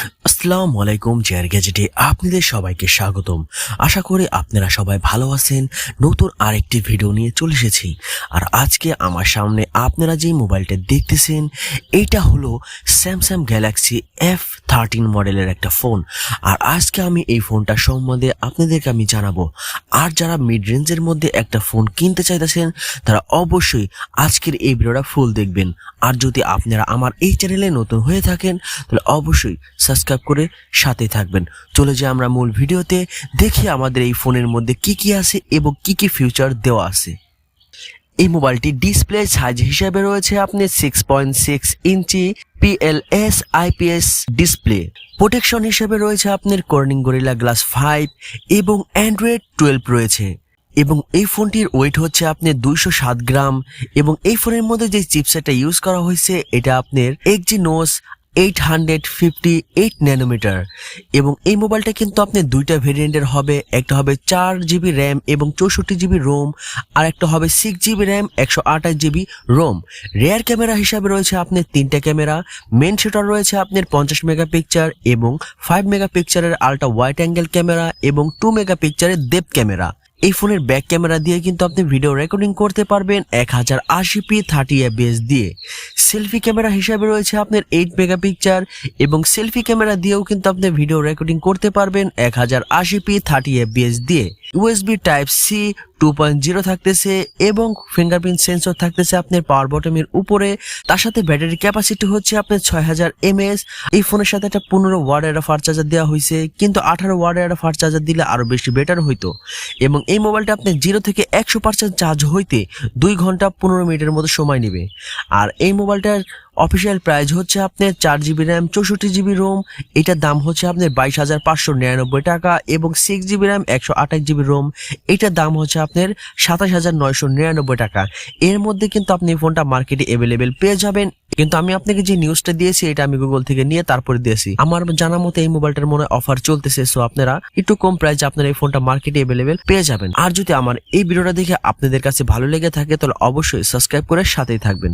আসসালামু আলাইকুম GadgeT আপনাদের সবাইকে স্বাগতম। আশা করি আপনারা সবাই ভালো আছেন। নতুন আরেকটি ভিডিও নিয়ে চলে এসেছি। আর আজকে আমার সামনে আপনারা যে মোবাইলটা দেখতেছেন এইটা হলো স্যামসাং গ্যালাক্সি F13 মডেলের একটা ফোন। আর আজকে আমি এই ফোনটা সম্বন্ধে আপনাদেরকে আমি জানাবো। আর যারা মিড রেঞ্জের মধ্যে একটা ফোন কিনতে চাইতেছেন তারা অবশ্যই আজকের এই ভিডিওটা ফুল দেখবেন। আর যদি আপনারা আমার এই চ্যানেলে নতুন হয়ে থাকেন তাহলে অবশ্যই সাবস্ক্রাইব করে সাথে থাকবেন। চলে যাই আমরা মূল ভিডিওতে, দেখি আমাদের এই ফোনের মধ্যে কি কি আছে এবং কি কি ফিচার দেওয়া আছে। এই মোবাইলটি ডিসপ্লে সাইজ হিসেবে রয়েছে আপনি 6.6 ইঞ্চি PLS IPS ডিসপ্লে। প্রোটেকশন হিসেবে রয়েছে আপনার কর্নিং গরিলা গ্লাস 5 এবং অ্যান্ড্রয়েড 12 রয়েছে। এবং এই ফোনটির ওয়েট হচ্ছে আপনার 207 গ্রাম। এবং এই ফোনের মধ্যে যে চিপসেটটা ইউজ করা হয়েছে এটা আপনার Exynos 858 ন্যানোমিটার। এবং এই মোবাইলটা কিন্তু আপনার দুইটা ভেরিয়েন্টের হবে, একটা হবে 4GB র্যাম এবং 64GB রোম, আর একটা হবে 6GB RAM 128GB Rome. Rare camera হিসাবে রয়েছে আপনার 3টা ক্যামেরা। মেন শুটার রয়েছে আপনার 50 মেগাপিক্সেল এবং 5 মেগাপিক্সেলের আল্ট্রা ওয়াইড অ্যাঙ্গেল ক্যামেরা এবং 2 মেগাপিক্সেলের ডেপথ ক্যামেরা। এই ফোনের ব্যাক ক্যামেরা দিয়ে কিন্তু আপনি ভিডিও রেকর্ডিং করতে পারবেন 1080p 30fps দিয়ে। সেলফি ক্যামেরা হিসাবে রয়েছে আপনার 8 মেগাপিক্সেল এবং সেলফি ক্যামেরা দিয়েও কিন্তু আপনি ভিডিও রেকর্ডিং করতে পারবেন 1080p 30fps দিয়ে। USB টাইপ C 2.0 থাকতেছে এবং ফিঙ্গারপ্রিন্ট সেন্সর থাকতেছে আপনার পাওয়ার বটমের উপরে। তার সাথে ব্যাটারি ক্যাপাসিটি হচ্ছে আপনার 6000 mAh। এই ফোনের সাথে একটা 15 ওয়াটের একটা ফাস্ট চার্জার দেওয়া হয়েছে, কিন্তু 18 ওয়াটের একটা ফাস্ট চার্জার দিলে আরো বেশি বেটার হইতো। এবং এই মোবাইলটা আপনি 0 থেকে 100% চার্জ হইতে 2 ঘন্টা 15 মিনিটের মতো সময় নেবে। আর এই মোবাইলটার অফিসিয়াল প্রাইস হচ্ছে আপনার 4GB র্যাম 64GB রোম, এটার দাম হচ্ছে আপনার 22,599 টাকা। এবং 6GB র্যাম 128GB রোম, এটার দাম হচ্ছে আপনার 27,999 টাকা। এর মধ্যে কিন্তু আপনি এই ফোনটা মার্কেটে অ্যাভেলেবেল পেয়ে যাবেন। কিন্তু আমি আপনাকে যে নিউজটা দিয়েছি এটা আমি গুগল থেকে নিয়ে তারপরে দিয়েছি। আমার জানা মতে এই মোবাইলটার মনে অফার চলতেছে, সো আপনারা একটু কম প্রাইসে আপনারা এই ফোনটা মার্কেটে অ্যাভেলেবেল পেয়ে যাবেন। আর যদি আমার এই ভিডিওটা দেখে আপনাদের কাছে ভালো লেগে থাকে তাহলে অবশ্যই সাবস্ক্রাইব করে সাথেই থাকবেন।